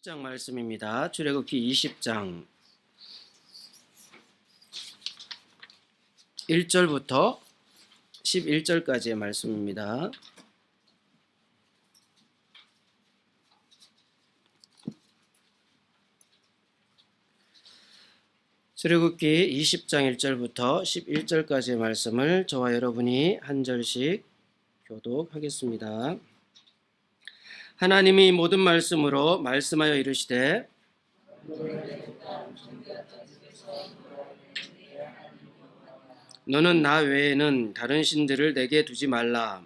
20장 말씀입니다. 출애굽기 20장 1절부터 11절까지의 말씀입니다. 출애굽기 20장 1절부터 11절까지의 말씀을 저와 여러분이 한 절씩 교독하겠습니다. 하나님이 모든 말씀으로 말씀하여 이르시되 너는 나 외에는 다른 신들을 내게 두지 말라.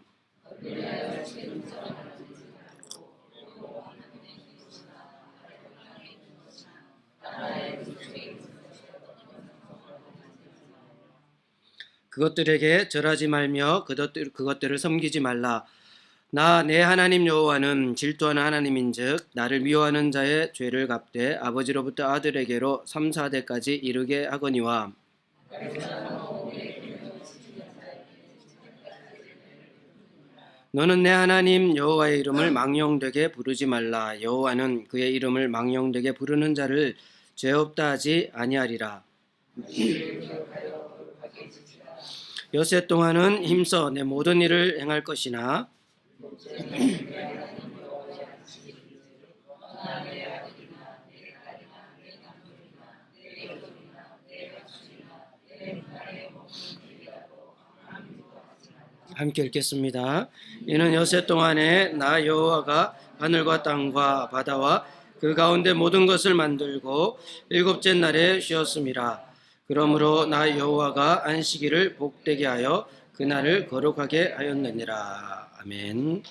그것들에게 절하지 말며 그것들을 섬기지 말라. 나 내 하나님 여호와는 질투하는 하나님인즉 나를 미워하는 자의 죄를 갚되 아버지로부터 아들에게로 3, 4대까지 이르게 하거니와 너는 내 하나님 여호와의 이름을 망령되게 부르지 말라. 여호와는 그의 이름을 망령되게 부르는 자를 죄 없다 하지 아니하리라. 여세 동안은 힘써 내 모든 일을 행할 것이나 함께 읽겠습니다. 이는 여세 동안에 나 여호와가 하늘과 땅과 바다와 그 가운데 모든 것을 만들고 일곱째 날에 쉬었음이라. 그러므로 나 여호와가 안식일을 복되게 하여 그날을 거룩하게 하였느니라. 아멘.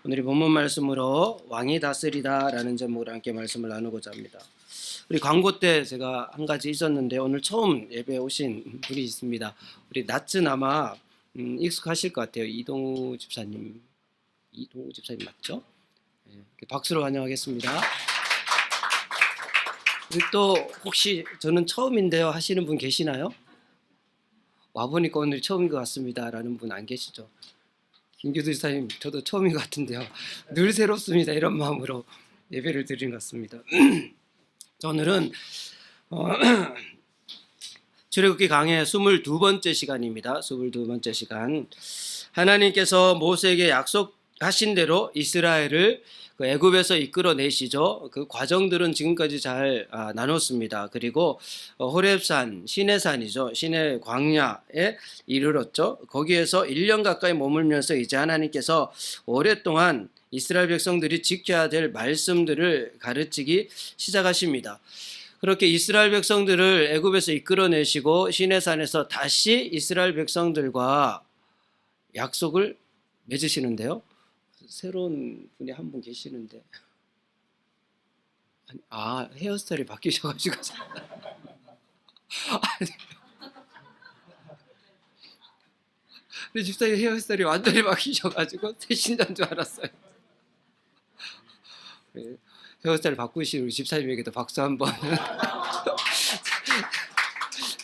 오늘의 본문 말씀으로 왕이 다스리다라는 제목으로 함께 말씀을 나누고자 합니다. 우리 광고 때 제가 한 가지 있었는데 오늘 처음 예배에 오신 분이 있습니다. 우리 낯은 아마 익숙하실 것 같아요. 이동우 집사님 맞죠? 네, 박수로 환영하겠습니다. 우리 또 혹시 저는 처음인데요 하시는 분 계시나요? 와보니까 오늘 처음인 것 같습니다 라는 분 안 계시죠? 김규도 집사님 저도 처음인 것 같은데요. 늘 새롭습니다. 이런 마음으로 예배를 드리는 것 같습니다. 오늘은 출애굽기 강의 22번째 시간입니다. 22번째 시간. 하나님께서 모세에게 약속하신 대로 이스라엘을 애굽에서 이끌어내시죠. 그 과정들은 지금까지 잘 나눴습니다. 그리고 호렙산, 시내산이죠. 시내 광야에 이르렀죠. 거기에서 1년 가까이 머물면서 이제 하나님께서 오랫동안 이스라엘 백성들이 지켜야 될 말씀들을 가르치기 시작하십니다. 그렇게 이스라엘 백성들을 애굽에서 이끌어내시고 시내산에서 다시 이스라엘 백성들과 약속을 맺으시는데요. 새로운 분이 한 분 계시는데 헤어스타일이 바뀌셔가지고 우리 집사님 헤어스타일이 완전히 바뀌셔가지고 새 신자인 줄 알았어요. 헤어스타일 바꾸신 우리 집사님에게도 박수 한번.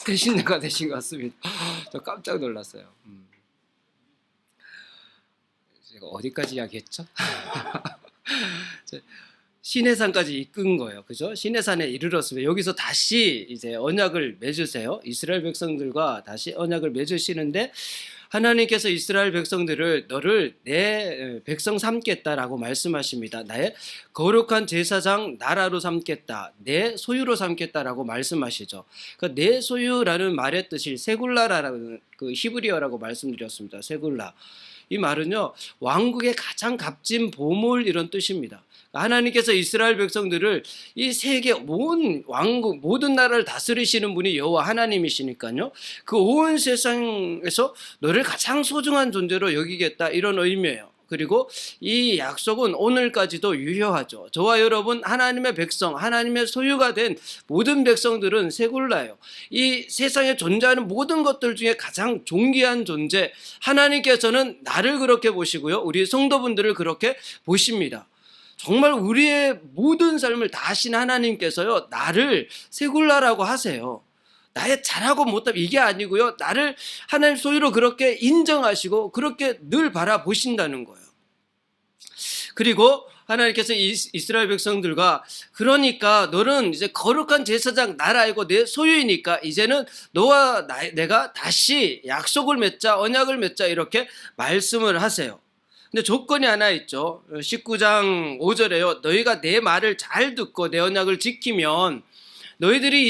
새 신자가 되신 것 같습니다. 저 깜짝 놀랐어요. 제가 어디까지 이야기했죠? 시내산까지 이끈 거예요. 그죠? 시내산에 이르렀으면 여기서 다시 이제 언약을 맺으세요. 이스라엘 백성들과 다시 언약을 맺으시는데 하나님께서 이스라엘 백성들을 너를 내 백성 삼겠다라고 말씀하십니다. 나의 거룩한 제사장 나라로 삼겠다. 내 소유로 삼겠다라고 말씀하시죠. 그러니까 내 소유라는 말의 뜻이 세굴라라는 그 히브리어라고 말씀드렸습니다. 세굴라. 이 말은요, 왕국의 가장 값진 보물 이런 뜻입니다. 하나님께서 이스라엘 백성들을 이 세계 온 왕국 모든 나라를 다스리시는 분이 여호와 하나님이시니까요. 그 온 세상에서 너를 가장 소중한 존재로 여기겠다 이런 의미예요. 그리고 이 약속은 오늘까지도 유효하죠. 저와 여러분 하나님의 백성, 하나님의 소유가 된 모든 백성들은 세굴라예요. 이 세상에 존재하는 모든 것들 중에 가장 존귀한 존재, 하나님께서는 나를 그렇게 보시고요. 우리 성도분들을 그렇게 보십니다. 정말 우리의 모든 삶을 다 하신 하나님께서요, 나를 세굴라라고 하세요. 나의 잘하고 못함 이게 아니고요. 나를 하나님 소유로 그렇게 인정하시고 그렇게 늘 바라보신다는 거예요. 그리고 하나님께서 이스라엘 백성들과 그러니까 너는 이제 거룩한 제사장 나라이고 내 소유이니까 이제는 너와 내가 다시 약속을 맺자, 언약을 맺자 이렇게 말씀을 하세요. 근데 조건이 하나 있죠. 19장 5절에요. 너희가 내 말을 잘 듣고 내 언약을 지키면, 너희들이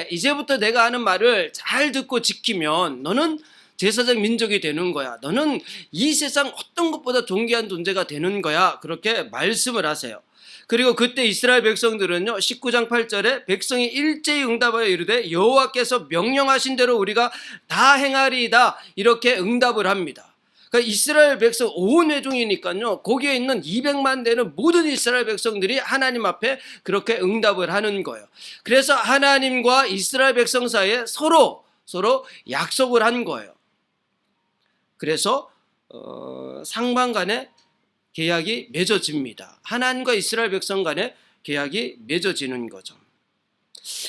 이제부터 내가 하는 말을 잘 듣고 지키면 너는 제사장 민족이 되는 거야. 너는 이 세상 어떤 것보다 존귀한 존재가 되는 거야. 그렇게 말씀을 하세요. 그리고 그때 이스라엘 백성들은요, 19장 8절에 백성이 일제히 응답하여 이르되 여호와께서 명령하신 대로 우리가 다 행하리이다. 이렇게 응답을 합니다. 그러니까 이스라엘 백성 온 회중이니까요, 거기에 있는 200만 되는 모든 이스라엘 백성들이 하나님 앞에 그렇게 응답을 하는 거예요. 그래서 하나님과 이스라엘 백성 사이에 서로 약속을 한 거예요. 그래서 상방 간에 계약이 맺어집니다. 하나님과 이스라엘 백성 간에 계약이 맺어지는 거죠.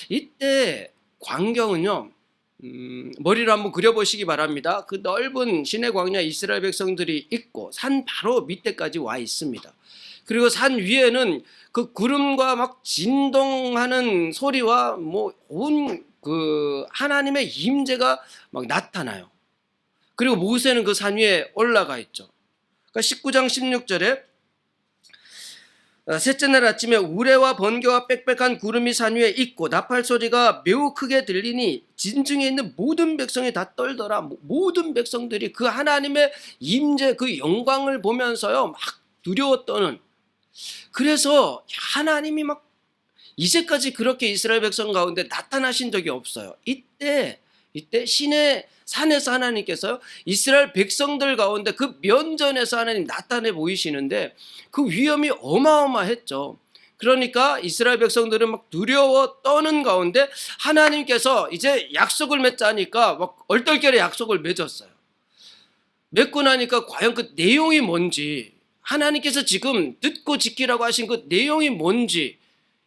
이때 광경은요, 머리로 한번 그려보시기 바랍니다. 그 넓은 시내 광야 이스라엘 백성들이 있고 산 바로 밑에까지 와 있습니다. 그리고 산 위에는 그 구름과 막 진동하는 소리와 온 그 하나님의 임재가 막 나타나요. 그리고 모세는 그 산 위에 올라가 있죠. 그러니까 19장 16절에 셋째 날 아침에 우레와 번개와 빽빽한 구름이 산 위에 있고 나팔 소리가 매우 크게 들리니 진중에 있는 모든 백성이 다 떨더라. 모든 백성들이 그 하나님의 임재 그 영광을 보면서요 막 두려워 떠는. 그래서 하나님이 막 이제까지 그렇게 이스라엘 백성 가운데 나타나신 적이 없어요. 이때 시내 산에서 하나님께서요 이스라엘 백성들 가운데 그 면전에서 하나님 나타내 보이시는데 그 위험이 어마어마했죠. 그러니까 이스라엘 백성들은 막 두려워 떠는 가운데 하나님께서 이제 약속을 맺자니까 막 얼떨결에 약속을 맺었어요. 맺고 나니까 과연 그 내용이 뭔지, 하나님께서 지금 듣고 지키라고 하신 그 내용이 뭔지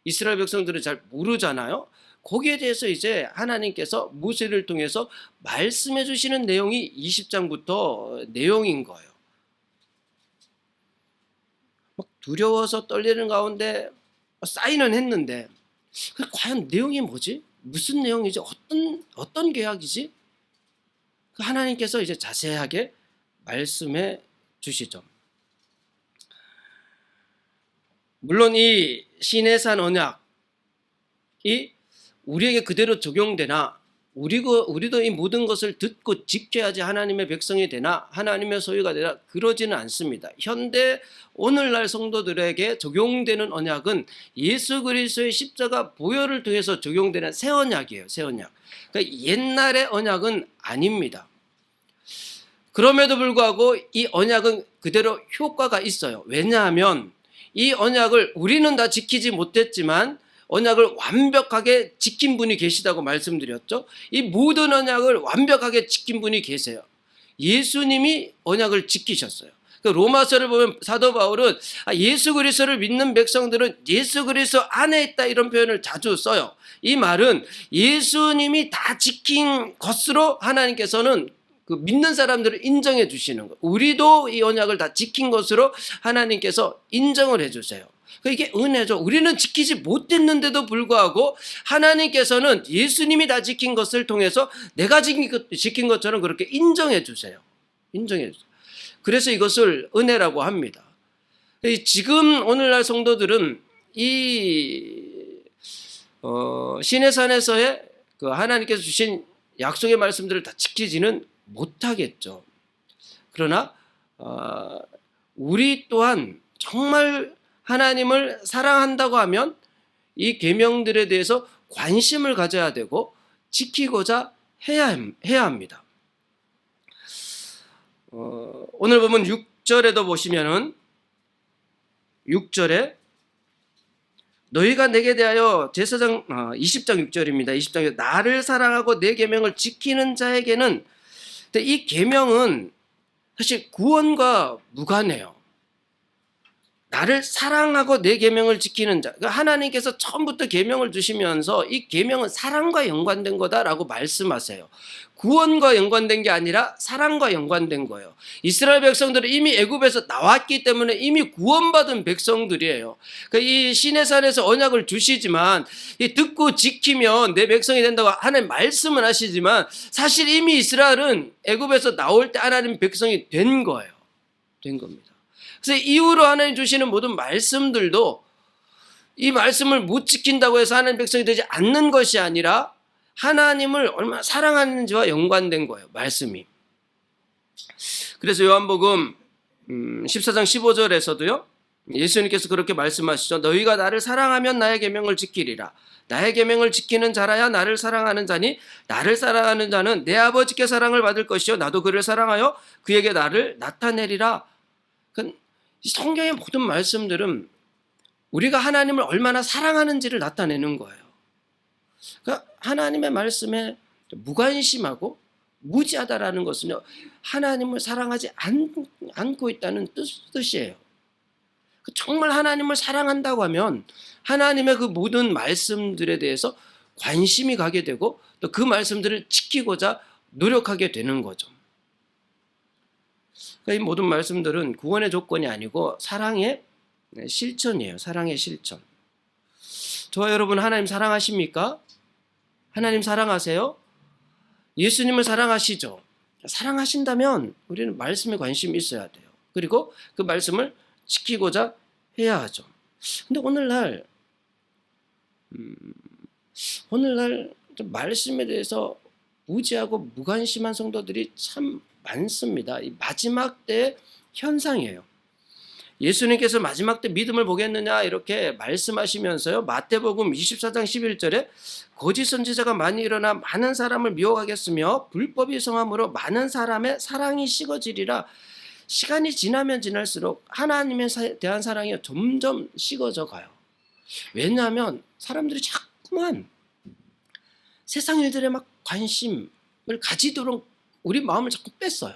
이스라엘 백성들은 잘 모르잖아요. 거기에 대해서 이제 하나님께서 모세를 통해서 말씀해 주시는 내용이 20장부터 내용인 거예요. 막 두려워서 떨리는 가운데 사인은 했는데 과연 내용이 뭐지? 무슨 내용이지? 어떤 계약이지? 하나님께서 이제 자세하게 말씀해 주시죠. 물론 이 시내산 언약이 우리에게 그대로 적용되나, 우리도 이 모든 것을 듣고 지켜야지 하나님의 백성이 되나, 하나님의 소유가 되나, 그러지는 않습니다. 현대 오늘날 성도들에게 적용되는 언약은 예수 그리스도의 십자가 보혈을 통해서 적용되는 새 언약이에요. 새 언약. 그러니까 옛날의 언약은 아닙니다. 그럼에도 불구하고 이 언약은 그대로 효과가 있어요. 왜냐하면 이 언약을 우리는 다 지키지 못했지만 언약을 완벽하게 지킨 분이 계시다고 말씀드렸죠. 이 모든 언약을 완벽하게 지킨 분이 계세요. 예수님이 언약을 지키셨어요. 로마서를 보면 사도 바울은 예수 그리스도를 믿는 백성들은 예수 그리스도 안에 있다 이런 표현을 자주 써요. 이 말은 예수님이 다 지킨 것으로 하나님께서는 그 믿는 사람들을 인정해 주시는 거예요. 우리도 이 언약을 다 지킨 것으로 하나님께서 인정을 해 주세요. 이게 은혜죠. 우리는 지키지 못했는데도 불구하고 하나님께서는 예수님이 다 지킨 것을 통해서 내가 지킨 것처럼 그렇게 인정해 주세요. 인정해 주세요. 그래서 이것을 은혜라고 합니다. 지금 오늘날 성도들은 이 시내산에서의 그 하나님께서 주신 약속의 말씀들을 다 지키지는 못하겠죠. 그러나 우리 또한 정말 하나님을 사랑한다고 하면 이 계명들에 대해서 관심을 가져야 되고 지키고자 해야 합니다. 오늘 보면 6절에도 보시면은 6절에 너희가 내게 대하여 제사장 20장 6절입니다. 20장 나를 사랑하고 내 계명을 지키는 자에게는, 이 계명은 사실 구원과 무관해요. 나를 사랑하고 내 계명을 지키는 자. 하나님께서 처음부터 계명을 주시면서 이 계명은 사랑과 연관된 거다라고 말씀하세요. 구원과 연관된 게 아니라 사랑과 연관된 거예요. 이스라엘 백성들은 이미 애굽에서 나왔기 때문에 이미 구원받은 백성들이에요. 그러니까 이 시내산에서 언약을 주시지만 듣고 지키면 내 백성이 된다고 하나님 말씀은 하시지만 사실 이미 이스라엘은 애굽에서 나올 때 하나님 백성이 된 거예요. 된 겁니다. 그래서 이후로 하나님 주시는 모든 말씀들도 이 말씀을 못 지킨다고 해서 하나님 백성이 되지 않는 것이 아니라 하나님을 얼마나 사랑하는지와 연관된 거예요. 말씀이. 그래서 요한복음 14장 15절에서도요. 예수님께서 그렇게 말씀하시죠. 너희가 나를 사랑하면 나의 계명을 지키리라. 나의 계명을 지키는 자라야 나를 사랑하는 자니 나를 사랑하는 자는 내 아버지께 사랑을 받을 것이요 나도 그를 사랑하여 그에게 나를 나타내리라. 이 성경의 모든 말씀들은 우리가 하나님을 얼마나 사랑하는지를 나타내는 거예요. 그러니까 하나님의 말씀에 무관심하고 무지하다라는 것은요, 하나님을 사랑하지 않고 있다는 뜻이에요. 정말 하나님을 사랑한다고 하면 하나님의 그 모든 말씀들에 대해서 관심이 가게 되고 또 그 말씀들을 지키고자 노력하게 되는 거죠. 그러니까 이 모든 말씀들은 구원의 조건이 아니고 사랑의 실천이에요. 사랑의 실천. 저와 여러분 하나님 사랑하십니까? 하나님 사랑하세요? 예수님을 사랑하시죠? 사랑하신다면 우리는 말씀에 관심이 있어야 돼요. 그리고 그 말씀을 지키고자 해야 하죠. 근데 오늘날 좀 말씀에 대해서 무지하고 무관심한 성도들이 참 많습니다. 이 마지막 때의 현상이에요. 예수님께서 마지막 때 믿음을 보겠느냐 이렇게 말씀하시면서요. 마태복음 24장 11절에 거짓 선지자가 많이 일어나 많은 사람을 미혹하겠으며 불법이 성함으로 많은 사람의 사랑이 식어지리라. 시간이 지나면 지날수록 하나님에 대한 사랑이 점점 식어져 가요. 왜냐하면 사람들이 자꾸만 세상 일들에 막 관심을 가지도록 우리 마음을 자꾸 뺐어요.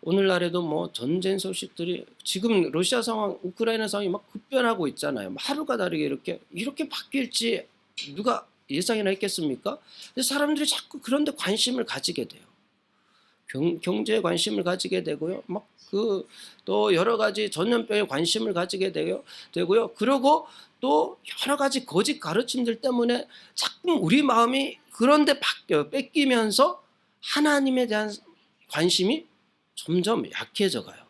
오늘날에도 뭐 전쟁 소식들이 지금 러시아 상황, 우크라이나 상황이 막 급변하고 있잖아요. 하루가 다르게 이렇게 바뀔지 누가 예상이나 했겠습니까? 근데 사람들이 자꾸 그런데 관심을 가지게 돼요. 경제에 관심을 가지게 되고요. 또 여러 가지 전염병에 관심을 가지게 되고요. 그리고 또 여러 가지 거짓 가르침들 때문에 자꾸 우리 마음이 그런데 뺏기면서 하나님에 대한 관심이 점점 약해져 가요.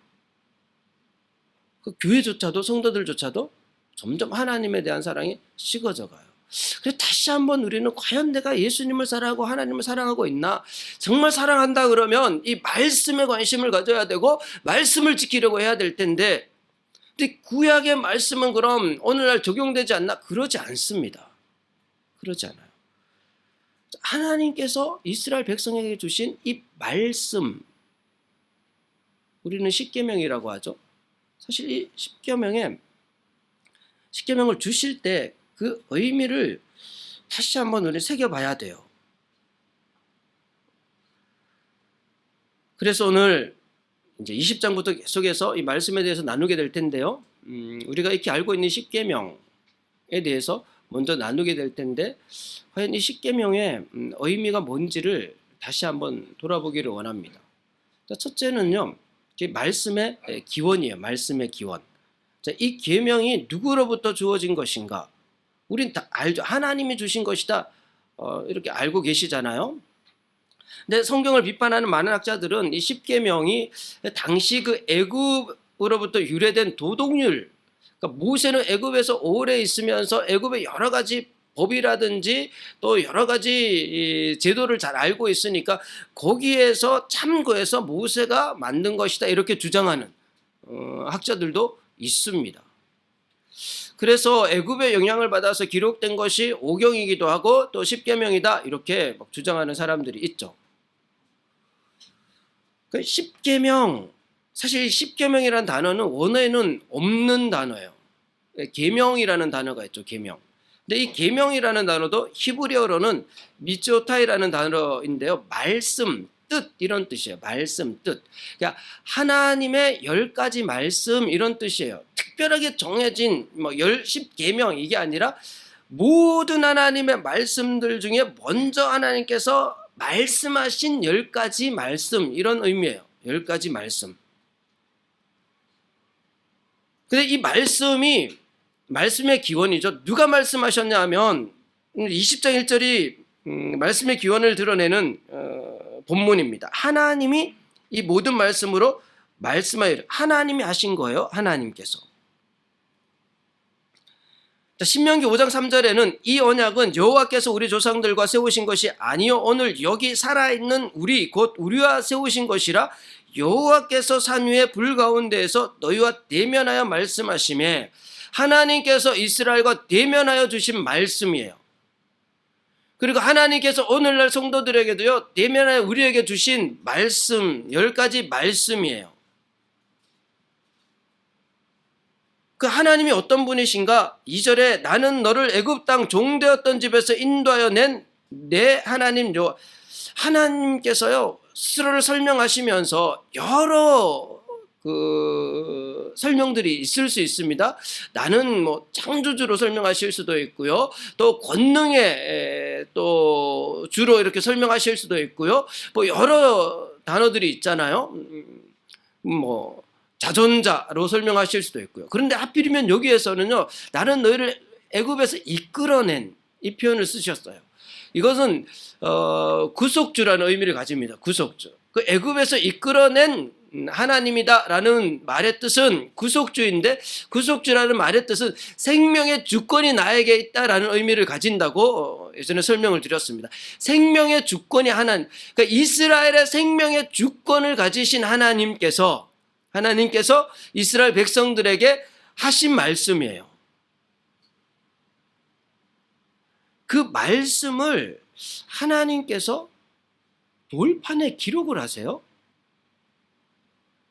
그 교회조차도 성도들조차도 점점 하나님에 대한 사랑이 식어져 가요. 그래서 다시 한번 우리는 과연 내가 예수님을 사랑하고 하나님을 사랑하고 있나? 정말 사랑한다 그러면 이 말씀에 관심을 가져야 되고 말씀을 지키려고 해야 될 텐데 근데 구약의 말씀은 그럼 오늘날 적용되지 않나? 그러지 않습니다. 그러지 않아요. 하나님께서 이스라엘 백성에게 주신 이 말씀 우리는 십계명이라고 하죠. 사실 이 십계명을 주실 때 그 의미를 다시 한번 우리 새겨봐야 돼요. 그래서 오늘 이제 20장부터 계속해서 이 말씀에 대해서 나누게 될 텐데요. 우리가 이렇게 알고 있는 십계명에 대해서 먼저 나누게 될 텐데 과연 이 십계명의 의미가 뭔지를 다시 한번 돌아보기를 원합니다. 첫째는요. 말씀의 기원이에요. 말씀의 기원. 자, 이 계명이 누구로부터 주어진 것인가? 우린 다 알죠. 하나님이 주신 것이다. 이렇게 알고 계시잖아요. 근데 성경을 비판하는 많은 학자들은 이 십계명이 당시 그 애굽으로부터 유래된 도덕률, 그러니까 모세는 애굽에서 오래 있으면서 애굽의 여러 가지 법이라든지 또 여러 가지 제도를 잘 알고 있으니까 거기에서 참고해서 모세가 만든 것이다 이렇게 주장하는 학자들도 있습니다. 그래서 애굽의 영향을 받아서 기록된 것이 오경이기도 하고 또 십계명이다 이렇게 주장하는 사람들이 있죠. 그 십계명, 사실 십계명이라는 단어는 원어에는 없는 단어예요. 계명이라는 단어가 있죠. 계명. 근데 이 계명이라는 단어도 히브리어로는 미츠오타이라는 단어인데요. 말씀, 뜻 이런 뜻이에요. 말씀, 뜻. 그러니까 하나님의 10가지 말씀 이런 뜻이에요. 특별하게 정해진 10계명 이게 아니라 모든 하나님의 말씀들 중에 먼저 하나님께서 말씀하신 10가지 말씀, 이런 의미예요. 10가지 말씀. 근데 이 말씀의 기원이죠. 누가 말씀하셨냐 하면 20장 1절이 말씀의 기원을 드러내는 본문입니다. 하나님이 이 모든 말씀으로 말씀하여, 하나님이 하신 거예요. 하나님께서. 신명기 5장 3절에는 이 언약은 여호와께서 우리 조상들과 세우신 것이 아니요 오늘 여기 살아있는 우리 곧 우리와 세우신 것이라 여호와께서 산 위에 불 가운데에서 너희와 대면하여 말씀하시매, 하나님께서 이스라엘과 대면하여 주신 말씀이에요. 그리고 하나님께서 오늘날 성도들에게도요 대면하여 우리에게 주신 말씀, 10가지 말씀이에요. 그 하나님이 어떤 분이신가? 2절에 나는 너를 애굽 땅 종되었던 집에서 인도하여 낸 내 하나님 여호와. 하나님께서요 스스로를 설명하시면서 여러 설명들이 있을 수 있습니다. 나는 뭐 창조주로 설명하실 수도 있고요. 또 권능의 또 주로 이렇게 설명하실 수도 있고요. 뭐 여러 단어들이 있잖아요. 뭐 자존자로 설명하실 수도 있고요. 그런데 하필이면 여기에서는요, 나는 너희를 애굽에서 이끌어낸, 이 표현을 쓰셨어요. 이것은 구속주라는 의미를 가집니다. 구속주. 그 애굽에서 이끌어낸 하나님이다라는 말의 뜻은 구속주인데, 구속주라는 말의 뜻은 생명의 주권이 나에게 있다라는 의미를 가진다고 예전에 설명을 드렸습니다. 생명의 주권이 하나님, 그러니까 이스라엘의 생명의 주권을 가지신 하나님께서 이스라엘 백성들에게 하신 말씀이에요. 그 말씀을 하나님께서 돌판에 기록을 하세요.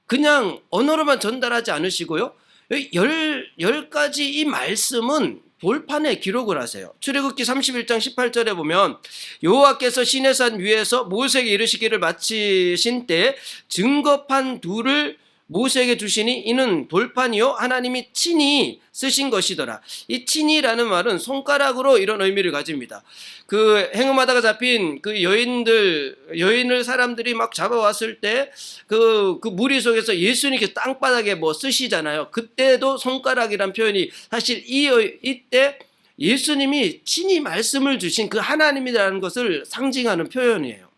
그냥 언어로만 전달하지 않으시고요. 10가지 이 말씀은 돌판에 기록을 하세요. 출애굽기 31장 18절에 보면 여호와께서 시내산 위에서 모세에게 이르시기를 마치신 때에 증거판 둘을 모세에게 주시니 이는 돌판이요 하나님이 친히 쓰신 것이더라. 이 친히라는 말은 손가락으로 이런 의미를 가집니다. 그 행음하다가 잡힌 그 여인을 사람들이 막 잡아왔을 때 그 무리 속에서 예수님께서 땅바닥에 뭐 쓰시잖아요. 그때도 손가락이란 표현이 사실 이때 예수님이 친히 말씀을 주신 그 하나님이라는 것을 상징하는 표현이에요.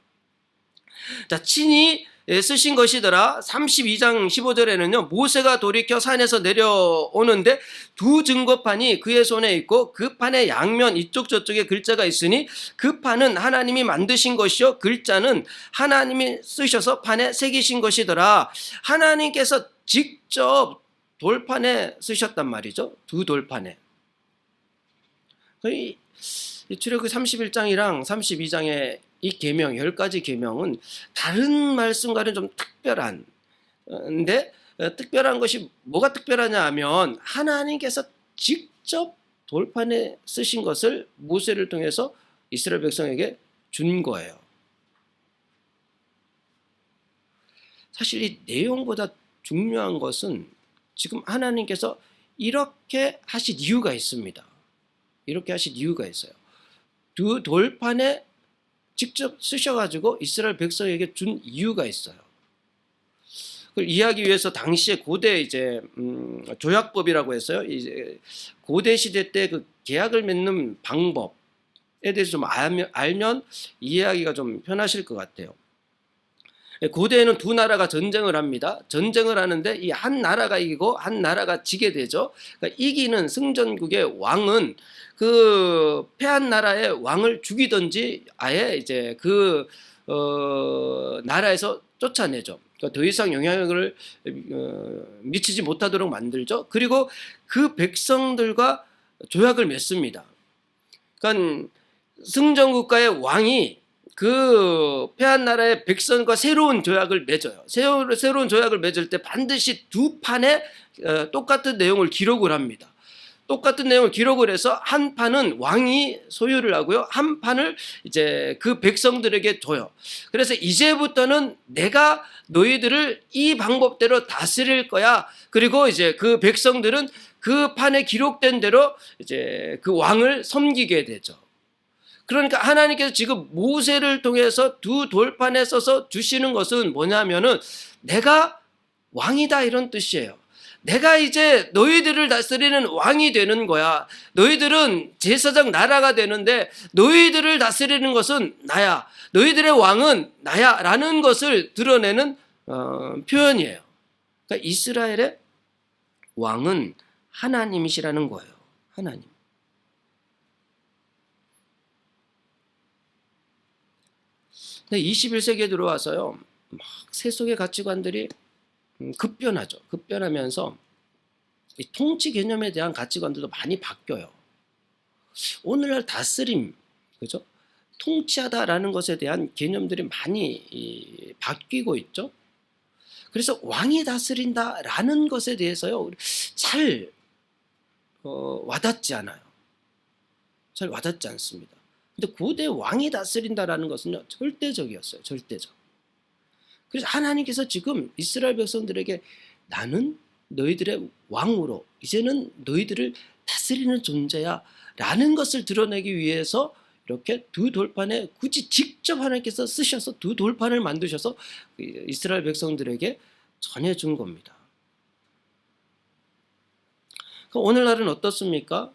자, 친히 쓰신 것이더라. 32장 15절에는요 모세가 돌이켜 산에서 내려오는데 두 증거판이 그의 손에 있고 그 판의 양면 이쪽 저쪽에 글자가 있으니 그 판은 하나님이 만드신 것이요 글자는 하나님이 쓰셔서 판에 새기신 것이더라. 하나님께서 직접 돌판에 쓰셨단 말이죠. 두 돌판에. 이 출애굽기 31장이랑 32장의 이 계명, 10가지 계명은 다른 말씀과는 좀 특별한데, 특별한 것이 뭐가 특별하냐 하면 하나님께서 직접 돌판에 쓰신 것을 모세를 통해서 이스라엘 백성에게 준 거예요. 사실 이 내용보다 중요한 것은 지금 하나님께서 이렇게 하신 이유가 있습니다. 이렇게 하신 이유가 있어요. 두 돌판에 직접 쓰셔가지고 이스라엘 백성에게 준 이유가 있어요. 그걸 이해하기 위해서 당시에 고대 이제 조약법이라고 했어요. 이제 고대 시대 때 그 계약을 맺는 방법에 대해서 좀 알면 이해하기가 좀 편하실 것 같아요. 고대에는 두 나라가 전쟁을 합니다. 전쟁을 하는데 이 한 나라가 이기고 한 나라가 지게 되죠. 그러니까 이기는 승전국의 왕은 그 패한 나라의 왕을 죽이든지 아예 이제 그 나라에서 쫓아내죠. 그러니까 더 이상 영향력을 미치지 못하도록 만들죠. 그리고 그 백성들과 조약을 맺습니다. 그러니까 승전국가의 왕이 그 패한 나라의 백성과 새로운 조약을 맺어요. 새로운 조약을 맺을 때 반드시 두 판에 똑같은 내용을 기록을 합니다. 똑같은 내용을 기록을 해서 한 판은 왕이 소유를 하고요. 한 판을 이제 그 백성들에게 줘요. 그래서 이제부터는 내가 너희들을 이 방법대로 다스릴 거야. 그리고 이제 그 백성들은 그 판에 기록된 대로 이제 그 왕을 섬기게 되죠. 그러니까 하나님께서 지금 모세를 통해서 두 돌판에 써서 주시는 것은 뭐냐면은 내가 왕이다 이런 뜻이에요. 내가 이제 너희들을 다스리는 왕이 되는 거야. 너희들은 제사장 나라가 되는데 너희들을 다스리는 것은 나야. 너희들의 왕은 나야 라는 것을 드러내는 표현이에요. 그러니까 이스라엘의 왕은 하나님이시라는 거예요. 하나님. 근데 21세기에 들어와서요, 막 세속의 가치관들이 급변하죠. 급변하면서 이 통치 개념에 대한 가치관들도 많이 바뀌어요. 오늘날 다스림, 그죠? 통치하다라는 것에 대한 개념들이 많이 바뀌고 있죠. 그래서 왕이 다스린다라는 것에 대해서요, 잘 와닿지 않아요. 잘 와닿지 않습니다. 근데 고대 왕이 다스린다라는 것은요, 절대적이었어요. 절대적. 그래서 하나님께서 지금 이스라엘 백성들에게 나는 너희들의 왕으로 이제는 너희들을 다스리는 존재야 라는 것을 드러내기 위해서 이렇게 두 돌판에 굳이 직접 하나님께서 쓰셔서 두 돌판을 만드셔서 이스라엘 백성들에게 전해준 겁니다. 오늘날은 어떻습니까?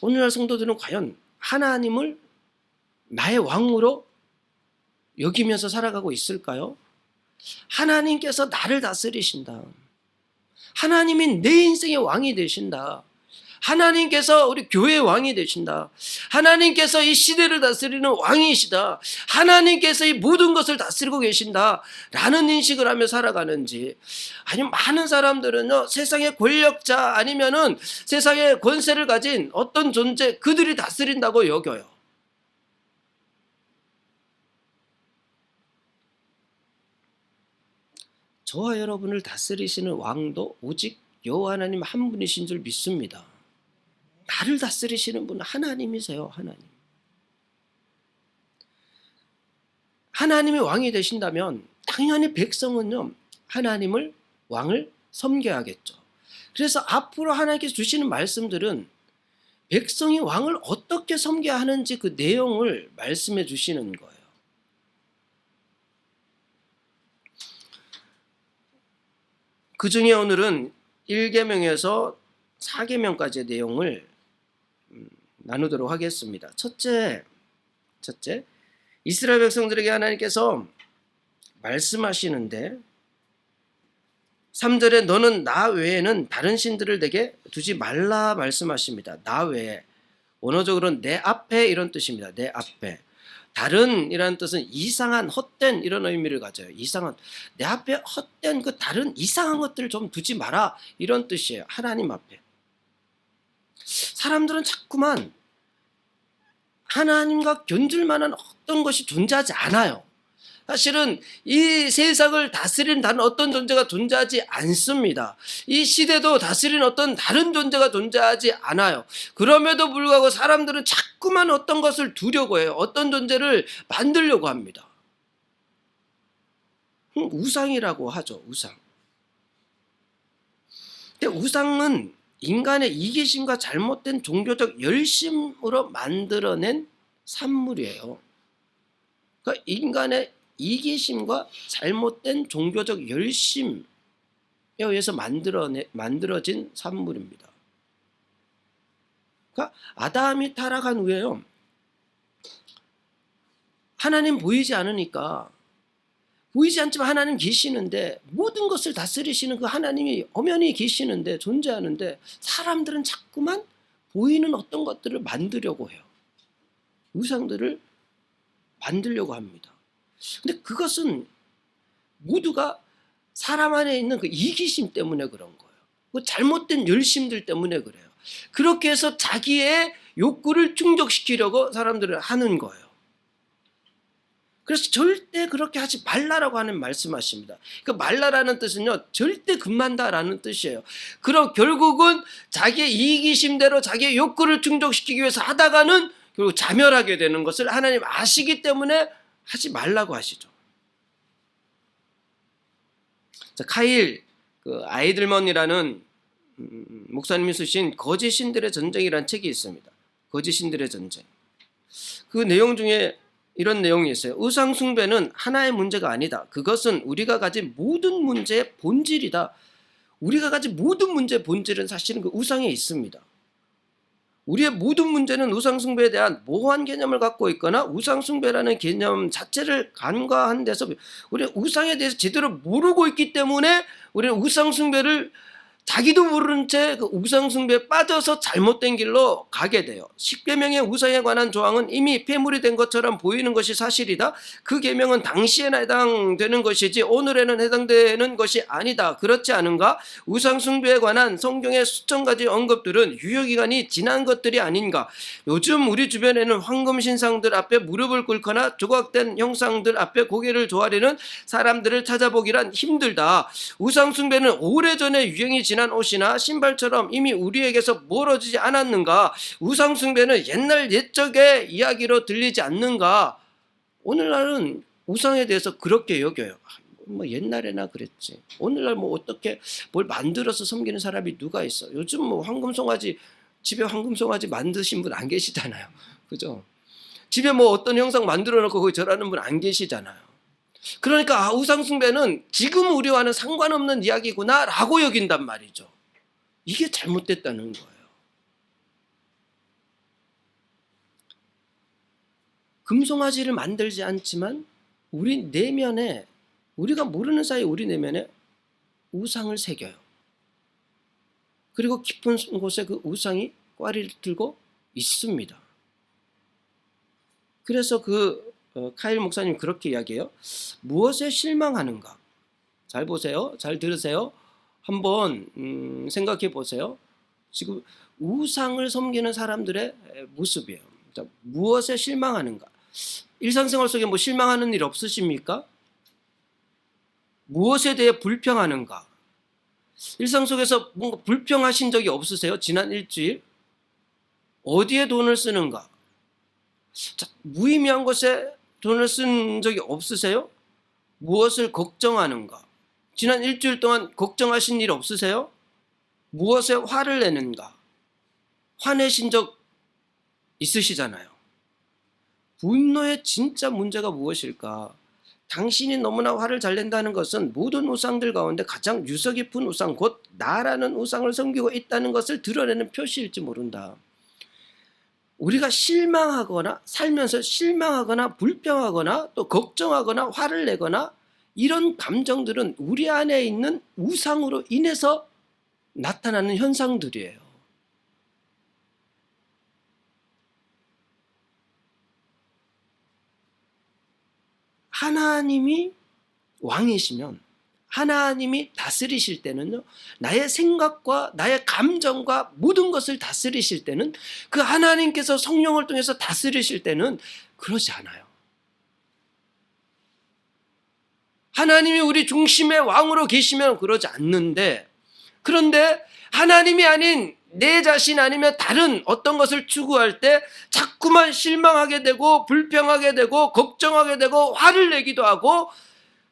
오늘날 성도들은 과연 하나님을 나의 왕으로 여기면서 살아가고 있을까요? 하나님께서 나를 다스리신다. 하나님이 내 인생의 왕이 되신다. 하나님께서 우리 교회의 왕이 되신다. 하나님께서 이 시대를 다스리는 왕이시다. 하나님께서 이 모든 것을 다스리고 계신다 라는 인식을 하며 살아가는지, 아니면 많은 사람들은요, 세상의 권력자 아니면은 세상의 권세를 가진 어떤 존재, 그들이 다스린다고 여겨요. 저와 여러분을 다스리시는 왕도 오직 여호와 하나님 한 분이신 줄 믿습니다. 나를 다스리시는 분은 하나님이세요. 하나님. 하나님이 왕이 되신다면 당연히 백성은요, 하나님을 왕을 섬겨야겠죠. 그래서 앞으로 하나님께서 주시는 말씀들은 백성이 왕을 어떻게 섬겨야 하는지 그 내용을 말씀해 주시는 거예요. 그 중에 오늘은 1계명에서 4계명까지의 내용을 나누도록 하겠습니다. 첫째, 이스라엘 백성들에게 하나님께서 말씀하시는데 3절에 너는 나 외에는 다른 신들을 내게 두지 말라 말씀하십니다. 나 외에, 원어적으로는 내 앞에 이런 뜻입니다. 내 앞에. 다른이라는 뜻은 이상한, 헛된 이런 의미를 가져요. 이상한, 내 앞에 헛된 그 다른 이상한 것들을 좀 두지 마라 이런 뜻이에요. 하나님 앞에. 사람들은 자꾸만 하나님과 견줄 만한 어떤 것이 존재하지 않아요. 사실은 이 세상을 다스리는 다른 어떤 존재가 존재하지 않습니다. 이 시대도 다스리는 어떤 다른 존재가 존재하지 않아요. 그럼에도 불구하고 사람들은 자꾸만 어떤 것을 두려고 해요. 어떤 존재를 만들려고 합니다. 우상이라고 하죠. 우상. 근데 우상은 인간의 이기심과 잘못된 종교적 열심으로 만들어낸 산물이에요. 그러니까 인간의 이기심과 잘못된 종교적 열심에 의해서 만들어진 산물입니다. 그러니까 아담이 타락한 후에요, 하나님 보이지 않으니까, 보이지 않지만 하나님 계시는데, 모든 것을 다스리시는 그 하나님이 엄연히 계시는데, 존재하는데, 사람들은 자꾸만 보이는 어떤 것들을 만들려고 해요. 우상들을 만들려고 합니다. 근데 그것은 모두가 사람 안에 있는 그 이기심 때문에 그런 거예요. 그 잘못된 열심들 때문에 그래요. 그렇게 해서 자기의 욕구를 충족시키려고 사람들은 하는 거예요. 그래서 절대 그렇게 하지 말라라고 하는 말씀하십니다. 그 말라라는 뜻은요, 절대 금한다라는 뜻이에요. 그럼 결국은 자기의 이기심대로 자기의 욕구를 충족시키기 위해서 하다가는 결국 자멸하게 되는 것을 하나님 아시기 때문에 하지 말라고 하시죠. 자, 카일 아이들먼이라는 목사님이 쓰신 거짓 신들의 전쟁이라는 책이 있습니다. 거짓 신들의 전쟁. 그 내용 중에 이런 내용이 있어요. 우상 숭배는 하나의 문제가 아니다. 그것은 우리가 가진 모든 문제의 본질이다. 우리가 가진 모든 문제의 본질은 사실은 그 우상에 있습니다. 우리의 모든 문제는 우상 숭배에 대한 모호한 개념을 갖고 있거나 우상 숭배라는 개념 자체를 간과한 데서 우리는 우상에 대해서 제대로 모르고 있기 때문에 우리는 우상 숭배를 자기도 모르는 채 그 우상 숭배에 빠져서 잘못된 길로 가게 돼요. 십계명의 우상에 관한 조항은 이미 폐물이 된 것처럼 보이는 것이 사실이다. 그 계명은 당시에나 해당되는 것이지 오늘에는 해당되는 것이 아니다. 그렇지 않은가? 우상 숭배에 관한 성경의 수천 가지 언급들은 유효기간이 지난 것들이 아닌가? 요즘 우리 주변에는 황금 신상들 앞에 무릎을 꿇거나 조각된 형상들 앞에 고개를 조아리는 사람들을 찾아보기란 힘들다. 우상 숭배는 오래전에 유행이 지난 옷이나 신발처럼 이미 우리에게서 멀어지지 않았는가? 우상 숭배는 옛날 옛적의 이야기로 들리지 않는가? 오늘날은 우상에 대해서 그렇게 여겨요. 뭐 옛날에나 그랬지. 오늘날 뭐 어떻게 뭘 만들어서 섬기는 사람이 누가 있어? 요즘 뭐 황금송아지, 집에 황금송아지 만드신 분 안 계시잖아요. 그죠? 집에 뭐 어떤 형상 만들어 놓고 거기 절하는 분 안 계시잖아요. 그러니까 우상 숭배는 지금 우리와는 상관없는 이야기구나 라고 여긴단 말이죠. 이게 잘못됐다는 거예요. 금송아지를 만들지 않지만 우리 내면에, 우리가 모르는 사이 우리 내면에 우상을 새겨요. 그리고 깊은 곳에 그 우상이 꽈리를 들고 있습니다. 그래서 카일 목사님 그렇게 이야기해요. 무엇에 실망하는가? 잘 보세요. 잘 들으세요. 한번 생각해 보세요. 지금 우상을 섬기는 사람들의 모습이에요. 자, 무엇에 실망하는가? 일상생활 속에 뭐 실망하는 일 없으십니까? 무엇에 대해 불평하는가? 일상 속에서 뭔가 불평하신 적이 없으세요? 지난 일주일? 어디에 돈을 쓰는가? 자, 무의미한 것에 돈을 쓴 적이 없으세요? 무엇을 걱정하는가? 지난 일주일 동안 걱정하신 일 없으세요? 무엇에 화를 내는가? 화내신 적 있으시잖아요. 분노의 진짜 문제가 무엇일까? 당신이 너무나 화를 잘 낸다는 것은 모든 우상들 가운데 가장 유서 깊은 우상, 곧 나라는 우상을 섬기고 있다는 것을 드러내는 표시일지 모른다. 우리가 실망하거나 살면서 실망하거나 불평하거나 또 걱정하거나 화를 내거나 이런 감정들은 우리 안에 있는 우상으로 인해서 나타나는 현상들이에요. 하나님이 왕이시면, 하나님이 다스리실 때는요, 나의 생각과 나의 감정과 모든 것을 다스리실 때는, 그 하나님께서 성령을 통해서 다스리실 때는 그러지 않아요. 하나님이 우리 중심의 왕으로 계시면 그러지 않는데, 그런데 하나님이 아닌 내 자신 아니면 다른 어떤 것을 추구할 때 자꾸만 실망하게 되고 불평하게 되고 걱정하게 되고 화를 내기도 하고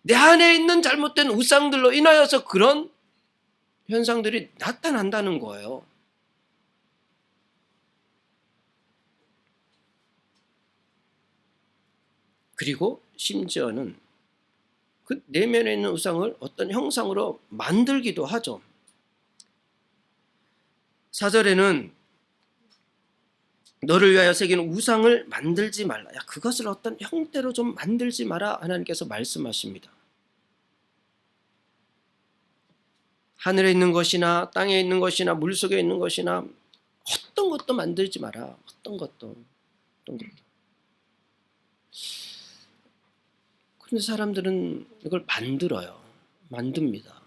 내 안에 있는 잘못된 우상들로 인하여서 그런 현상들이 나타난다는 거예요. 그리고 심지어는 그 내면에 있는 우상을 어떤 형상으로 만들기도 하죠. 4절에는 너를 위하여 새긴 우상을 만들지 말라. 야, 그것을 어떤 형태로 좀 만들지 마라. 하나님께서 말씀하십니다. 하늘에 있는 것이나 땅에 있는 것이나 물속에 있는 것이나 어떤 것도 만들지 마라. 어떤 것도. 그런데 사람들은 이걸 만듭니다.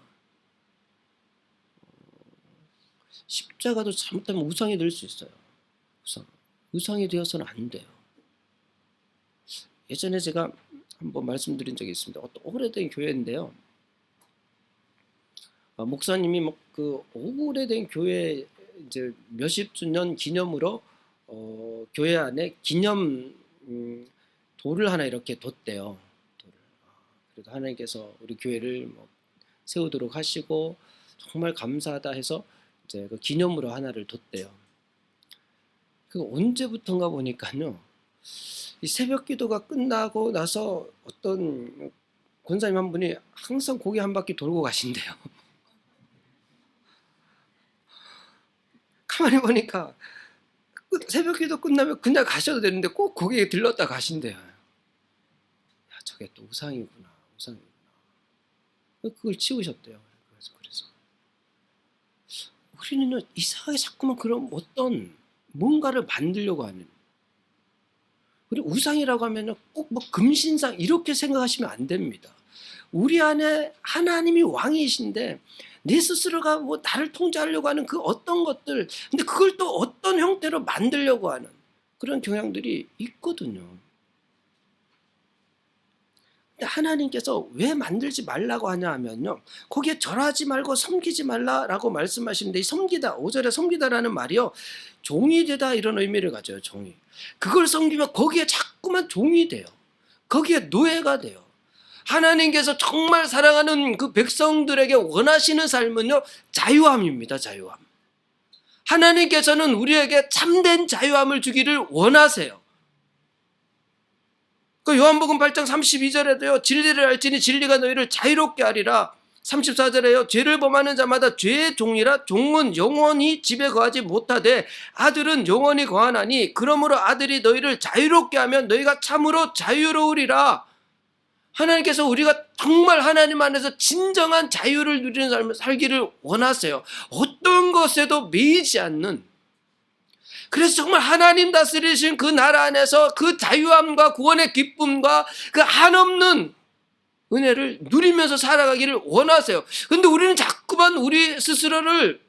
십자가도 잘못하면 우상이 될 수 있어요. 우상이 되어서는 안 돼요. 예전에 제가 한번 말씀드린 적이 있습니다. 어떤 오래된 교회인데요. 목사님이 그 오래된 교회 이제 몇십 주년 기념으로 교회 안에 기념 돌을 하나 이렇게 뒀대요. 그래도 하나님께서 우리 교회를 세우도록 하시고 정말 감사하다 해서 이제 그 기념으로 하나를 뒀대요. 그 언제부턴가 보니까요, 이 새벽 기도가 끝나고 나서 어떤 권사님 한 분이 항상 고개 한 바퀴 돌고 가신대요. 가만히 보니까 새벽 기도 끝나면 그냥 가셔도 되는데 꼭 거기에 들렀다 가신대요. 야, 저게 또 우상이구나, 우상이구나. 그걸 치우셨대요. 그래서 우리는 이상하게 자꾸만 그런 어떤 뭔가를 만들려고 하는, 그리고 우상이라고 하면 꼭 뭐 금신상 이렇게 생각하시면 안 됩니다. 우리 안에 하나님이 왕이신데 내 스스로가 뭐 나를 통제하려고 하는 그 어떤 것들, 근데 그걸 또 어떤 형태로 만들려고 하는 그런 경향들이 있거든요. 근데 하나님께서 왜 만들지 말라고 하냐 하면요, 거기에 절하지 말고 섬기지 말라라고 말씀하시는데, 이 섬기다, 5절에 섬기다라는 말이요, 종이 되다 이런 의미를 가져요. 종이. 그걸 섬기면 거기에 자꾸만 종이 돼요. 거기에 노예가 돼요. 하나님께서 정말 사랑하는 그 백성들에게 원하시는 삶은요, 자유함입니다. 자유함. 하나님께서는 우리에게 참된 자유함을 주기를 원하세요. 그 요한복음 8장 32절에도요, 진리를 알지니 진리가 너희를 자유롭게 하리라. 34절에요, 죄를 범하는 자마다 죄의 종이라. 종은 영원히 집에 거하지 못하되 아들은 영원히 거하나니 그러므로 아들이 너희를 자유롭게 하면 너희가 참으로 자유로우리라. 하나님께서 우리가 정말 하나님 안에서 진정한 자유를 누리는 삶을 살기를 원하세요. 어떤 것에도 매이지 않는. 그래서 정말 하나님 다스리신 그 나라 안에서 그 자유함과 구원의 기쁨과 그 한없는 은혜를 누리면서 살아가기를 원하세요. 그런데 우리는 자꾸만 우리 스스로를,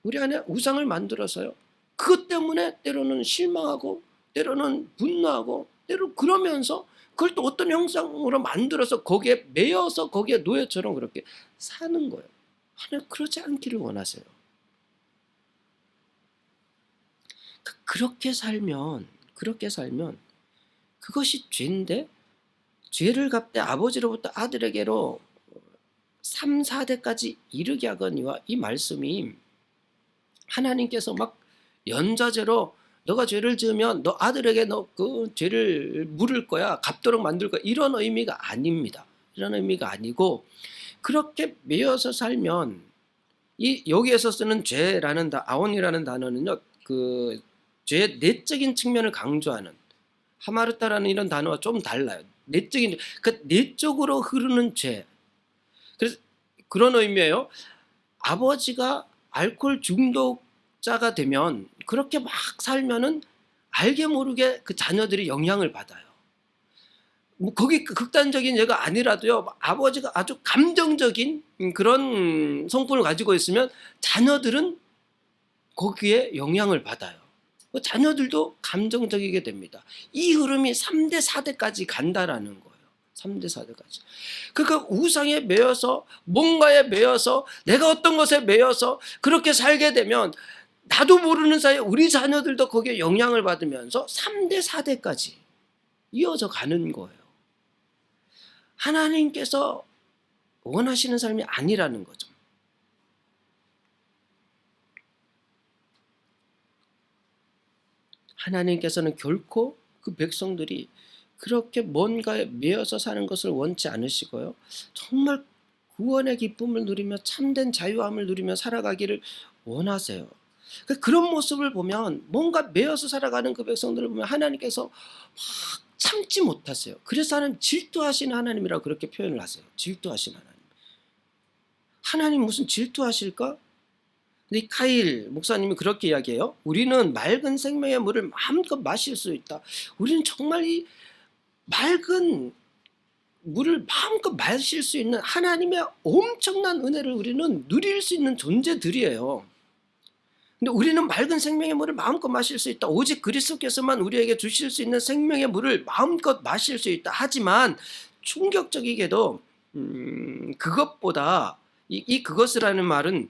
우리 안에 우상을 만들어서요, 그것 때문에 때로는 실망하고 때로는 분노하고 때로 그러면서 그걸 또 어떤 형상으로 만들어서 거기에 매여서 거기에 노예처럼 그렇게 사는 거예요. 하나님 그러지 않기를 원하세요. 그렇게 살면 그것이 죄인데, 죄를 갚되 아버지로부터 아들에게로 3, 4대까지 이르게 하거니와, 이 말씀이 하나님께서 막 연좌제로 너가 죄를 지으면 너 아들에게 너 그 죄를 물을 거야, 갚도록 만들 거야, 이런 의미가 아닙니다. 이런 의미가 아니고, 그렇게 매여서 살면, 이 여기에서 쓰는 죄라는 아온이라는 단어는요, 그 죄의 내적인 측면을 강조하는, 하마르타라는 이런 단어와 좀 달라요. 내적인, 그 내적으로 흐르는 죄. 그래서 그런 의미예요. 아버지가 알코올 중독자가 되면 그렇게 막 살면은 알게 모르게 그 자녀들이 영향을 받아요. 뭐 거기 극단적인 예가 아니라도요, 아버지가 아주 감정적인 그런 성품을 가지고 있으면 자녀들은 거기에 영향을 받아요. 자녀들도 감정적이게 됩니다. 이 흐름이 3대, 4대까지 간다라는 거예요. 3대, 4대까지. 그러니까 우상에 매여서, 뭔가에 매여서, 내가 어떤 것에 매여서 그렇게 살게 되면 나도 모르는 사이에 우리 자녀들도 거기에 영향을 받으면서 3대, 4대까지 이어져 가는 거예요. 하나님께서 원하시는 삶이 아니라는 거죠. 하나님께서는 결코 그 백성들이 그렇게 뭔가에 매여서 사는 것을 원치 않으시고요, 정말 구원의 기쁨을 누리며 참된 자유함을 누리며 살아가기를 원하세요. 그런 모습을 보면, 뭔가 매여서 살아가는 그 백성들을 보면 하나님께서 막 참지 못하세요. 그래서 하나님 질투하시는 하나님이라고 그렇게 표현을 하세요. 질투하시는 하나님. 하나님 무슨 질투하실까? 근데 카일 목사님이 그렇게 이야기해요. 우리는 맑은 생명의 물을 마음껏 마실 수 있다. 우리는 정말 이 맑은 물을 마음껏 마실 수 있는 하나님의 엄청난 은혜를 우리는 누릴 수 있는 존재들이에요. 근데 우리는 맑은 생명의 물을 마음껏 마실 수 있다. 오직 그리스도께서만 우리에게 주실 수 있는 생명의 물을 마음껏 마실 수 있다. 하지만 충격적이게도 그것보다 그것이라는 말은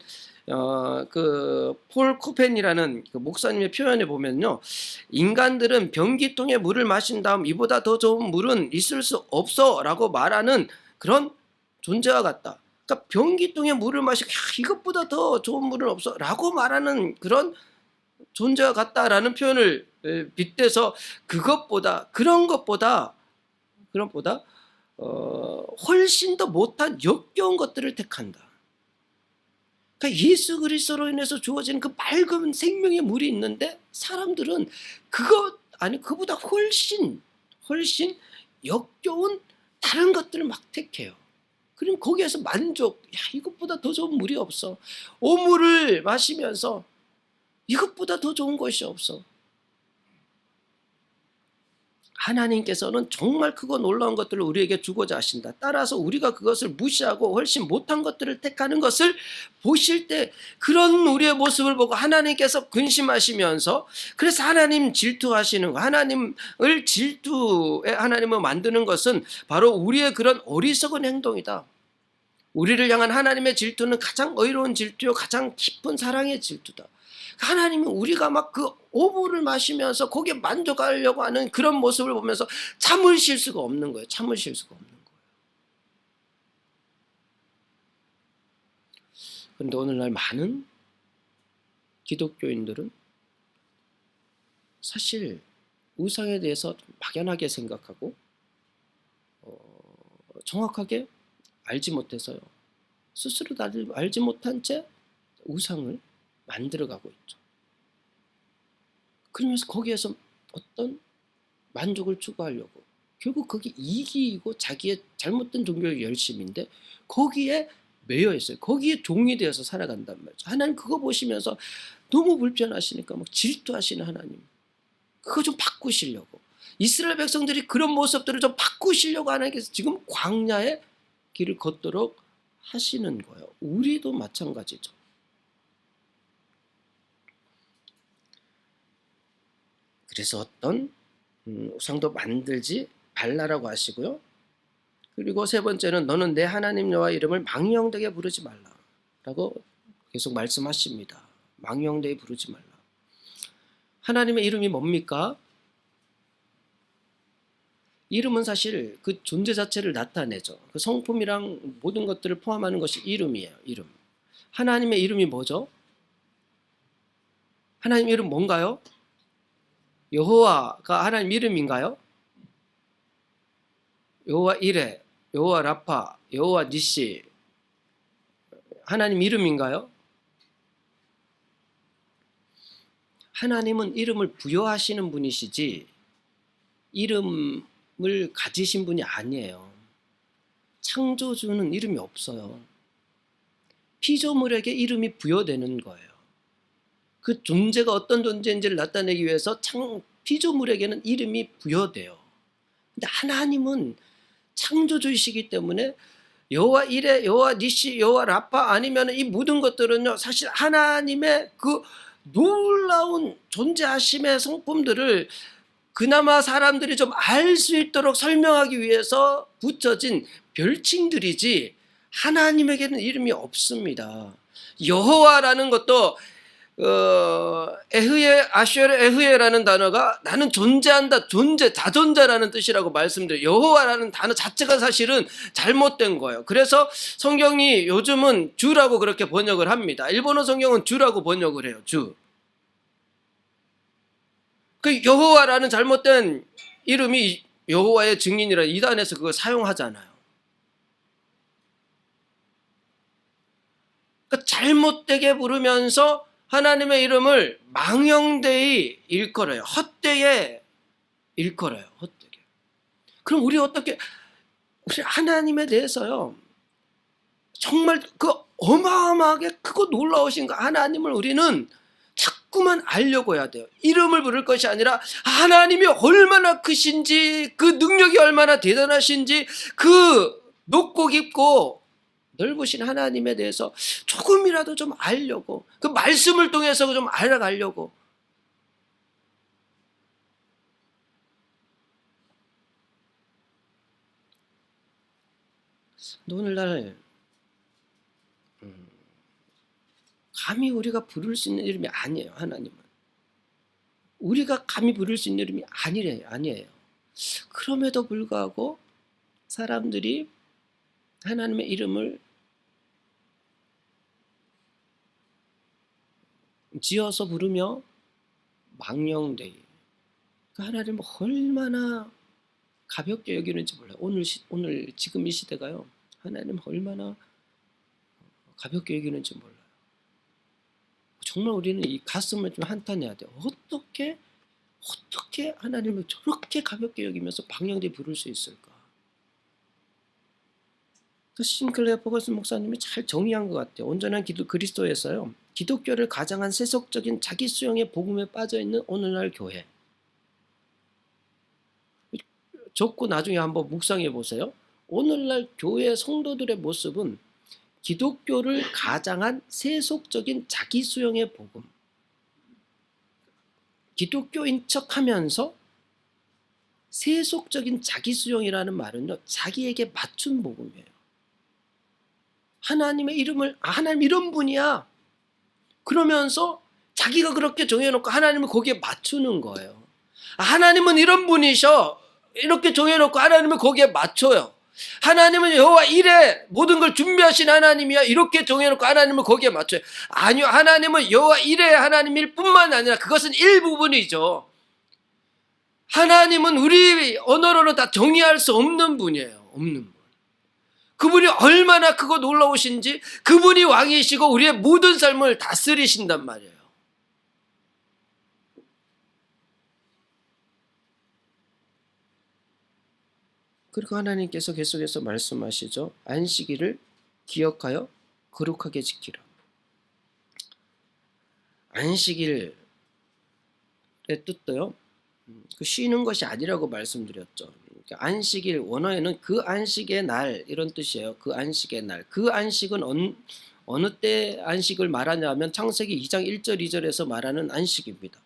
그 폴 코펜이라는 그 목사님의 표현에 보면요, 인간들은 변기통에 물을 마신 다음 이보다 더 좋은 물은 있을 수 없어라고 말하는 그런 존재와 같다. 그러니까 변기통에 물을 마시고 야, 이것보다 더 좋은 물은 없어 라고 말하는 그런 존재와 같다라는 표현을 빗대서 그런 것보다 훨씬 더 못한 역겨운 것들을 택한다. 그러니까 예수 그리스도로 인해서 주어지는 그 맑은 생명의 물이 있는데 사람들은 그보다 훨씬 역겨운 다른 것들을 막 택해요. 그럼 거기에서 만족, 야, 이것보다 더 좋은 물이 없어. 오물을 마시면서 이것보다 더 좋은 것이 없어. 하나님께서는 정말 크고 놀라운 것들을 우리에게 주고자 하신다. 따라서 우리가 그것을 무시하고 훨씬 못한 것들을 택하는 것을 보실 때 그런 우리의 모습을 보고 하나님께서 근심하시면서 그래서 하나님 질투하시는 거, 하나님을 만드는 것은 바로 우리의 그런 어리석은 행동이다. 우리를 향한 하나님의 질투는 가장 의로운 질투요 가장 깊은 사랑의 질투다. 하나님은 우리가 막 그 오물을 마시면서 거기에 만족하려고 하는 그런 모습을 보면서 참으실 수가 없는 거예요. 참으실 수가 없는 거예요. 그런데 오늘날 많은 기독교인들은 사실 우상에 대해서 막연하게 생각하고 정확하게 알지 못해서요. 스스로 알지 못한 채 우상을 만들어가고 있죠. 그러면서 거기에서 어떤 만족을 추구하려고 결국 그게 이기이고 자기의 잘못된 종교의 열심인데 거기에 매여 있어요. 거기에 종이 되어서 살아간단 말이죠. 하나님 그거 보시면서 너무 불편하시니까 막 질투하시는 하나님. 그거 좀 바꾸시려고. 이스라엘 백성들이 그런 모습들을 좀 바꾸시려고 하나님께서 지금 광야의 길을 걷도록 하시는 거예요. 우리도 마찬가지죠. 그래서 어떤 우상도 만들지 말라라고 하시고요. 그리고 세 번째는 너는 내 하나님 여호와 이름을 망령되게 부르지 말라라고 계속 말씀하십니다. 망령되게 부르지 말라. 하나님의 이름이 뭡니까? 이름은 사실 그 존재 자체를 나타내죠. 그 성품이랑 모든 것들을 포함하는 것이 이름이에요. 이름. 하나님의 이름이 뭐죠? 하나님 이름 뭔가요? 여호와가 하나님 이름인가요? 여호와 이레, 여호와 라파, 여호와 니시 하나님 이름인가요? 하나님은 이름을 부여하시는 분이시지 이름을 가지신 분이 아니에요. 창조주는 이름이 없어요. 피조물에게 이름이 부여되는 거예요. 그 존재가 어떤 존재인지를 나타내기 위해서 피조물에게는 이름이 부여돼요. 근데 하나님은 창조주이시기 때문에 여호와 이레, 여호와 니시, 여호와 라파 아니면 이 모든 것들은요 사실 하나님의 그 놀라운 존재하심의 성품들을 그나마 사람들이 좀 알 수 있도록 설명하기 위해서 붙여진 별칭들이지 하나님에게는 이름이 없습니다. 여호와라는 것도 아슈엘 에흐예라는 단어가 나는 존재한다, 다존재라는 뜻이라고 말씀드려요. 여호와라는 단어 자체가 사실은 잘못된 거예요. 그래서 성경이 요즘은 주라고 그렇게 번역을 합니다. 일본어 성경은 주라고 번역을 해요. 주. 그 여호와라는 잘못된 이름이 여호와의 증인이라 이단에서 그걸 사용하잖아요. 그러니까 잘못되게 부르면서 하나님의 이름을 망령되이 일컬어요. 헛되게 일컬어요. 헛되게. 그럼 우리 하나님에 대해서요 정말 그 어마어마하게 크고 놀라우신 그 하나님을 우리는 자꾸만 알려고 해야 돼요. 이름을 부를 것이 아니라 하나님이 얼마나 크신지, 그 능력이 얼마나 대단하신지, 그 높고 깊고 넓으신 하나님에 대해서 조금이라도 좀 알려고, 그 말씀을 통해서 좀 알아가려고. 오늘날 감히 우리가 부를 수 있는 이름이 아니에요. 하나님은 우리가 감히 부를 수 있는 이름이 아니에요. 그럼에도 불구하고 사람들이 하나님의 이름을 지어서 부르며 망령되이. 하나님은 얼마나 가볍게 여기는지 몰라요. 오늘 지금 이 시대가요. 하나님 얼마나 가볍게 여기는지 몰라요. 정말 우리는 이 가슴을 좀 한탄해야 돼요. 어떻게 하나님을 저렇게 가볍게 여기면서 방령되이 부를 수 있을까? 그 싱클레어 퍼거슨 목사님이 잘 정의한 것 같아요. 온전한 그리스도에서요. 기독교를 가장한 세속적인 자기 수용의 복음에 빠져 있는 오늘날 교회. 적고 나중에 한번 묵상해 보세요. 오늘날 교회 성도들의 모습은 기독교를 가장한 세속적인 자기 수용의 복음. 기독교인 척하면서 세속적인 자기 수용이라는 말은요, 자기에게 맞춘 복음이에요. 하나님의 이름을 하나님 이런 분이야. 그러면서 자기가 그렇게 정해놓고 하나님을 거기에 맞추는 거예요. 하나님은 이런 분이셔. 이렇게 정해놓고 하나님을 거기에 맞춰요. 하나님은 여호와 이레 모든 걸 준비하신 하나님이야. 이렇게 정해놓고 하나님을 거기에 맞춰요. 아니요, 하나님은 여호와 이레 하나님일 뿐만 아니라 그것은 일부분이죠. 하나님은 우리 언어로는 다 정의할 수 없는 분이에요. 없는 분. 그분이 얼마나 크고 놀라우신지, 그분이 왕이시고 우리의 모든 삶을 다스리신단 말이에요. 그리고 하나님께서 계속해서 말씀하시죠. 안식일을 기억하여 거룩하게 지키라. 안식일의 뜻도요, 그 쉬는 것이 아니라고 말씀드렸죠. 그러니까 안식일 원어에는 그 안식의 날 이런 뜻이에요. 그 안식의 날. 그 안식은 어느 때 안식을 말하냐면 창세기 2장 1절 2절에서 말하는 안식입니다.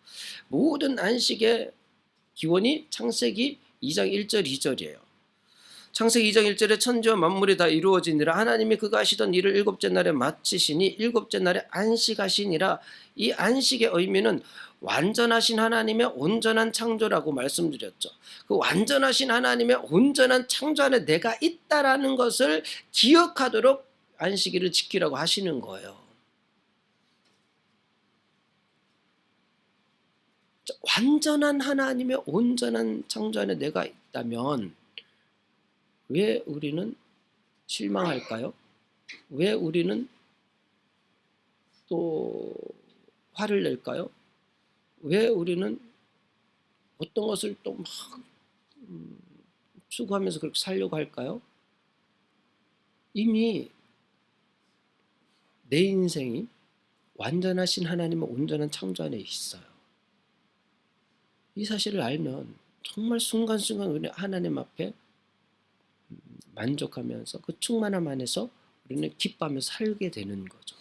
모든 안식의 기원이 창세기 2장 1절 2절이에요. 창세기 2장 1절에 천지와 만물이 다 이루어지니라. 하나님이 그가 하시던 일을 일곱째 날에 마치시니 일곱째 날에 안식하시니라. 이 안식의 의미는 완전하신 하나님의 온전한 창조라고 말씀드렸죠. 그 완전하신 하나님의 온전한 창조 안에 내가 있다라는 것을 기억하도록 안식일을 지키라고 하시는 거예요. 완전한 하나님의 온전한 창조 안에 내가 있다면 왜 우리는 실망할까요? 왜 우리는 또 화를 낼까요? 왜 우리는 어떤 것을 또 막 추구하면서 그렇게 살려고 할까요? 이미 내 인생이 완전하신 하나님의 온전한 창조 안에 있어요. 이 사실을 알면 정말 순간순간 우리 하나님 앞에 만족하면서 그 충만함 안에서 우리는 기뻐하며 살게 되는 거죠.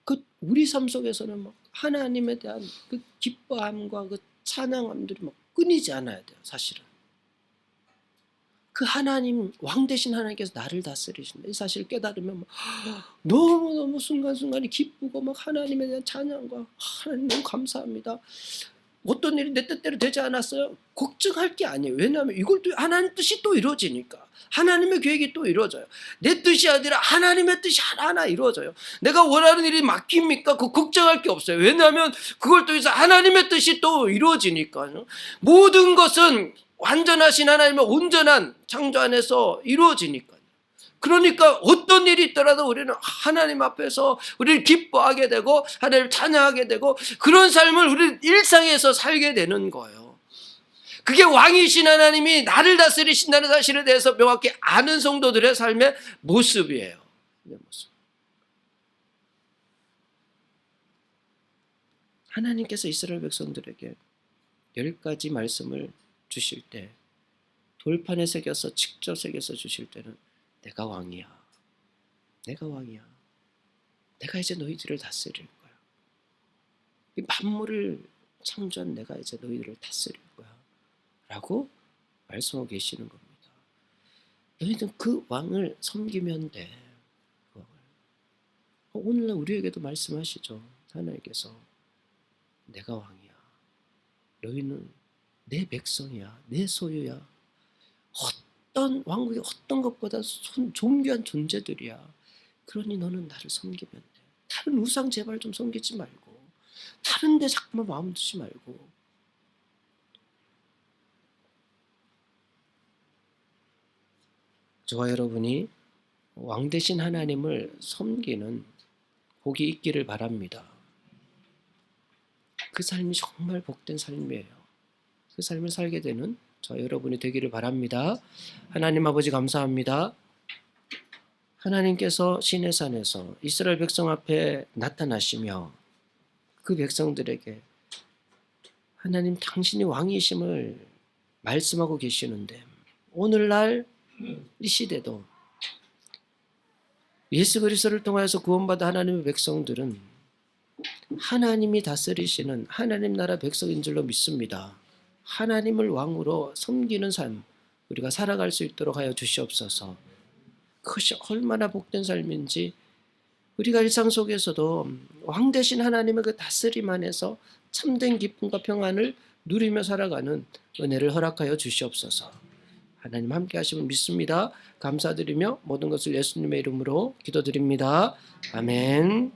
그 우리 삶 속에서는 막 하나님에 대한 그 기뻐함과 그 찬양함들이 막 끊이지 않아야 돼요. 사실은 그 하나님 왕 되신 하나님께서 나를 다스리신다. 이 사실을 깨달으면 막 너무너무 순간순간이 기쁘고 막 하나님에 대한 찬양과 하나님 너무 감사합니다. 어떤 일이 내 뜻대로 되지 않았어요? 걱정할 게 아니에요. 왜냐하면 이걸 또 하나님 뜻이 또 이루어지니까. 하나님의 계획이 또 이루어져요. 내 뜻이 아니라 하나님의 뜻이 하나하나 이루어져요. 내가 원하는 일이 맡깁니까? 그거 걱정할 게 없어요. 왜냐하면 그걸 통해서 하나님의 뜻이 또 이루어지니까요. 모든 것은 완전하신 하나님의 온전한 창조 안에서 이루어지니까요. 그러니까 어떤 일이 있더라도 우리는 하나님 앞에서 우리를 기뻐하게 되고 하나님을 찬양하게 되고 그런 삶을 우리 일상에서 살게 되는 거예요. 그게 왕이신 하나님이 나를 다스리신다는 사실에 대해서 명확히 아는 성도들의 삶의 모습이에요. 하나님께서 이스라엘 백성들에게 10가지 말씀을 주실 때 돌판에 새겨서 직접 새겨서 주실 때는 내가 왕이야. 내가 왕이야. 내가 이제 너희들을 다스릴 거야. 이 만물을 창조한 내가 이제 너희들을 다스릴 거야. 라고 말씀하고 계시는 겁니다. 너희들은 그 왕을 섬기면 돼. 그 왕을. 오늘날 우리에게도 말씀하시죠. 하나님께서 내가 왕이야. 너희는 내 백성이야. 내 소유야. 어떤 왕국의 어떤 것보다 존귀한 존재들이야. 그러니 너는 나를 섬기면 돼. 다른 우상 제발 좀 섬기지 말고, 다른 데 자꾸만 마음 두지 말고, 저와 여러분이 왕 대신 하나님을 섬기는 복이 있기를 바랍니다. 그 삶이 정말 복된 삶이에요. 그 삶을 살게 되는 저와 여러분이 되기를 바랍니다. 하나님 아버지 감사합니다. 하나님께서 시내산에서 이스라엘 백성 앞에 나타나시며 그 백성들에게 하나님 당신이 왕이심을 말씀하고 계시는데, 오늘날 이 시대도 예수 그리스도를 통하여서 구원받은 하나님의 백성들은 하나님이 다스리시는 하나님 나라 백성인 줄로 믿습니다. 하나님을 왕으로 섬기는 삶 우리가 살아갈 수 있도록 하여 주시옵소서. 그것이 얼마나 복된 삶인지 우리가 일상 속에서도 왕 대신 하나님의 그 다스림 안에서 참된 기쁨과 평안을 누리며 살아가는 은혜를 허락하여 주시옵소서. 하나님 함께 하심을 믿습니다. 감사드리며 모든 것을 예수님의 이름으로 기도드립니다. 아멘.